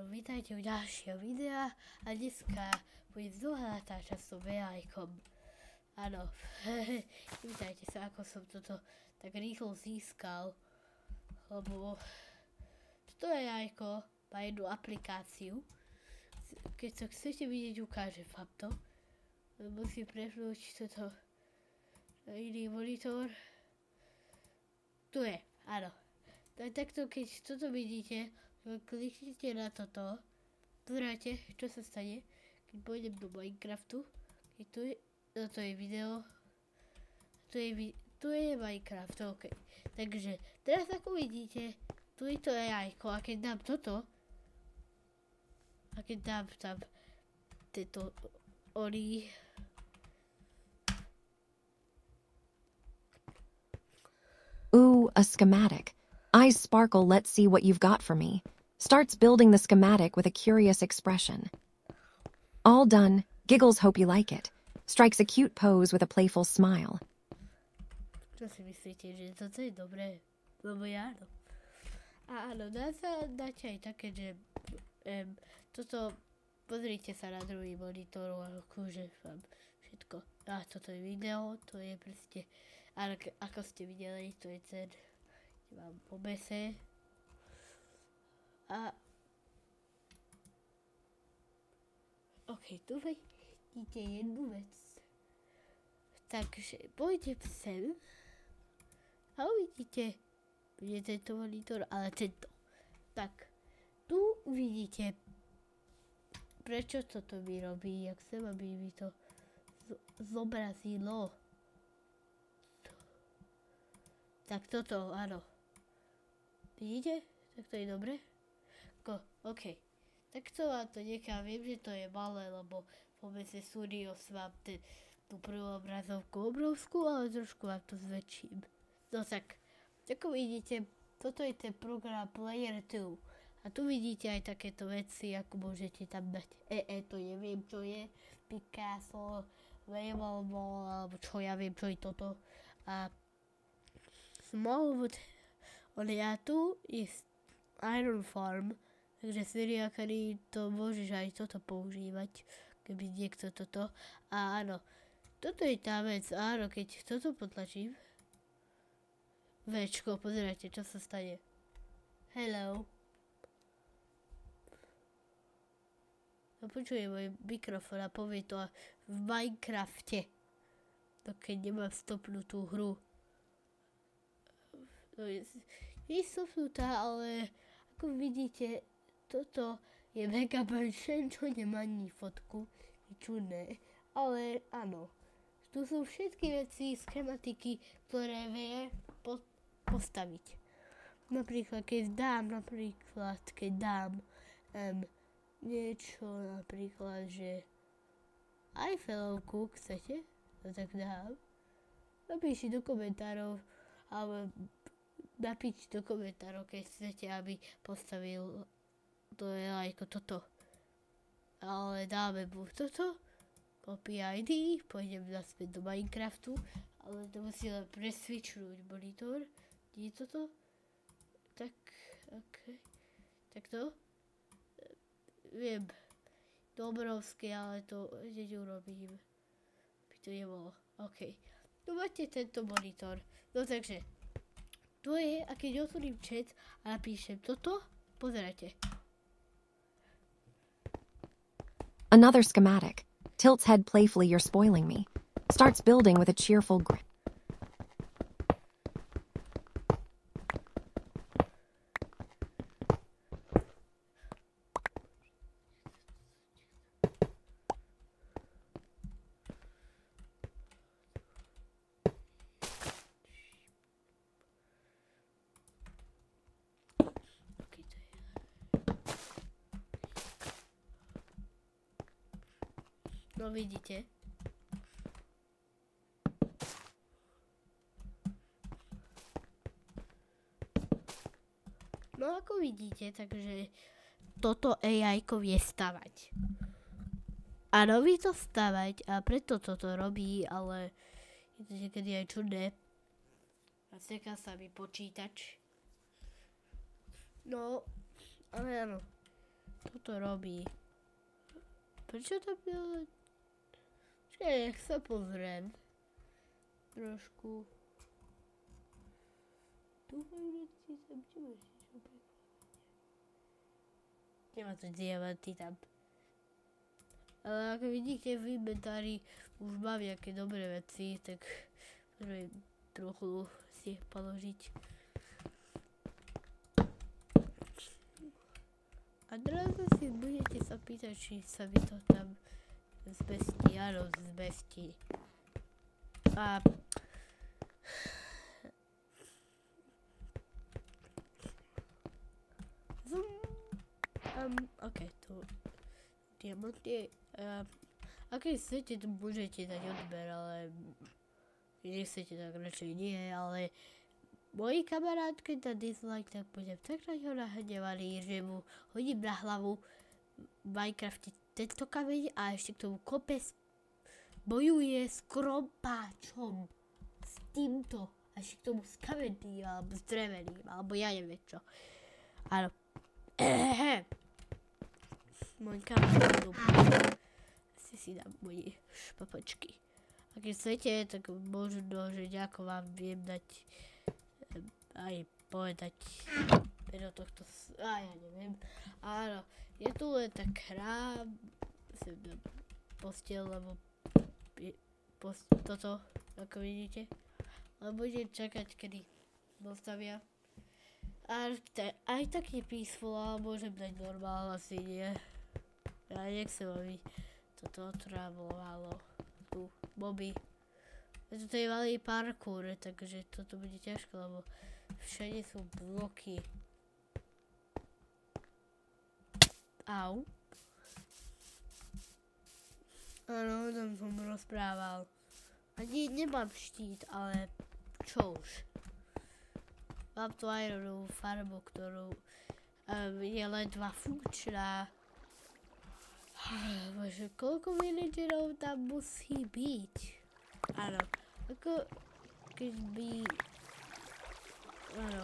Vítajte u ďalšieho videa a dneska budem znova natáčať s tom AI-kom. Áno, vítajte sa, ako som toto tak rýchlo získal, lebo toto AI-ko má jednu aplikáciu. Keď sa chcete vidieť, ukážem vám to. Musím prepnúť toto na iný monitor. Tu je, áno. Takto, keď toto vidíte, kliknite na toto, pozrite, čo sa stane, keď pôjdem do Minecraftu, keď to je video, tu je Minecraft, ok. Takže, teraz ako vidíte, tu je to AI-ko a keď dám toto, a keď dám tam tieto ory, Ooh, a schematic. Eyes sparkle, let's see what you've got for me. Starts building the schematic with a curious expression. All done. Giggles, hope you like it. Strikes a cute pose with a playful smile. čo si myslíte, že toto je dobré? Lebo ja áno. A áno, dá sa dať aj také, že toto, pozrite sa na druhý monitor, akože vám všetko. A toto je video, to je proste, ako ste videli, to je ten, mám obese. A ok, tu vidíte jednu vec. Takže pôjdem sem a uvidíte, bude tento monitor, ale tento. Tak, tu vidíte, prečo toto mi robí, jak chcem, aby mi to zobrazilo. Tak toto, áno. Vidíte? Tak to je dobre? OK. Tak to vám to nechám. Viem, že to je malé, lebo vôbec Studios mám tú prvú obrazovku obrovskú, ale trošku vám to zväčším. No tak, ako vidíte, toto je ten program Player 2. A tu vidíte aj takéto veci, ako môžete tam dať to neviem, čo je, Picasso, Waymo, alebo čo ja viem, čo je toto. A Smallwood Oliatu je Iron Farm, takže seriákari to môžeš aj toto používať, keby niekto toto. A áno, toto je tá vec, áno, keď toto potlačím, Včko, pozerajte, čo sa stane. Hello. No počuje môj mikrofón a povie to v Minecrafte. No keď nemám stopnutú hru. No je stopnutá, ale ako vidíte, toto je Mega Mansion, čo nemá ani fotku. Je čudné. Ale áno. Tu sú všetky veci, schematiky, ktoré vie postaviť. Napríklad, keď dám niečo, napríklad, že Eiffelovku chcete, no tak dám. Napíšte do komentárov, alebo napíšte do komentárov, keď chcete, aby postavil to je ako toto. Ale dáme mu toto, copy ID, pôjdem naspäť do Minecraftu, ale to musí len presvičnúť monitor. Nie je toto? Tak, ok. Tak to? Viem. To obrovské, ale to hneď urobím. By to nebolo. OK. Tu máte tento monitor. No takže, tu je, a keď otvorím chat a napíšem toto, pozerajte. Another schematic. Tilts head playfully, you're spoiling me. Starts building with a cheerful grin. No vidíte. No ako vidíte, takže toto AI-ko vie stavať. A robí to stavať a preto toto robí, ale je to niekedy aj čudné. A seká sa mi počítač. No, ale áno. toto robí? Prečo to bylo? Počkaj, jak sa pozriem. Trošku. Dúfam, že ti sem čo prekvapenie. Nemá to diamanty tam. Ale ako vidíte v inventári už mám nejaké dobré veci, tak môžem trochu si položiť. A teraz si budete sa pýtať, či sa mi to tam zmestí. Áno, zmestí. A ok, tu diamanty. Ak chcete, tu môžete dať odber, ale nechcete, tak radšej nie, ale moji kamarátke na dislike, tak budem tak na ňo nahnevaný, že mu hodím na hlavu v Minecrafte tento kameň a ešte k tomu kopec bojuje s krompáčom. S týmto. A ešte k tomu s kamenným, alebo s dreveným, alebo ja neviem čo. Áno. Môj kamarát asi si dám moje špapačky. A keď chcete, tak možno, že nejako vám viem dať aj povedať do tohto, ja neviem. Áno, je tu len tak chrám, sem dám postiel, lebo toto, ako vidíte. Ale budem čakať, kedy dostavia. A aj taký peaceful, ale môžem dať normál, asi nie. Ja nechcem, aby toto otrávovalo tu moby. Toto je malý parkour, takže toto bude ťažké, lebo všade sú bloky. Au. Áno, tam som rozprával. Ani nemám štít, ale čo už. Mám tu ironovú farbu, ktorú je ledva funkčná. Bože, koľko villagerov tam musí byť? Áno, ako keď by... Áno,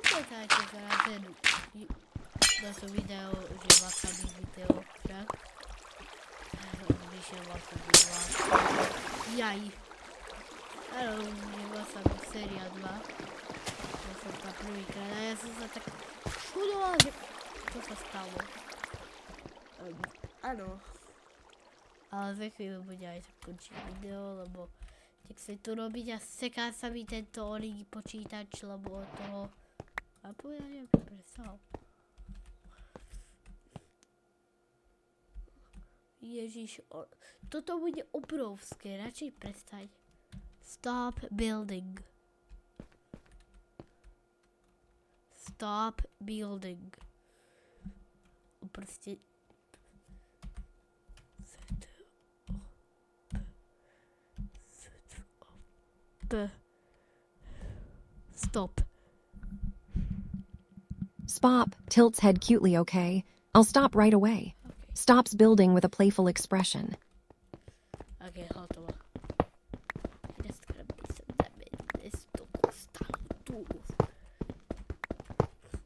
pamätajte sa na to video, že Wasabi video, však? Vyšiel Wasabi 2. Jaj. Áno, je Wasabi séria 2. Ja som tam prvýkrát a ja som sa tak čudoval, že čo sa stalo. Áno. Ale za chvíľu bude aj tak končiť video, lebo tak sa tu robiť a seká sa mi tento oný počítač, lebo od toho... A povedať, ja presal. Ježiš, toto bude obrovské, radšej prestaň. Stop building. Stop building. Proste... Stop. Spop tilts head cutely, okay? I'll stop right away. Okay. Stops building with a playful expression. Okay, hotovo. Just gonna be some damage.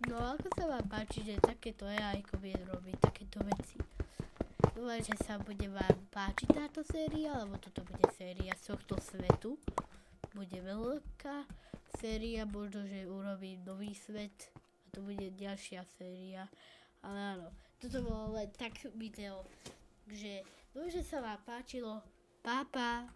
No ako sa vám páči, že takéto AI-ko vie robiť takéto veci. Dúfam, že sa bude vám páčiť táto séria, lebo toto bude séria z tohto svetu. Bude veľká séria, možno, že urobím nový svet a to bude ďalšia séria. Ale áno, toto bolo len tak video, že dúfam, že sa vám páčilo. Pápa.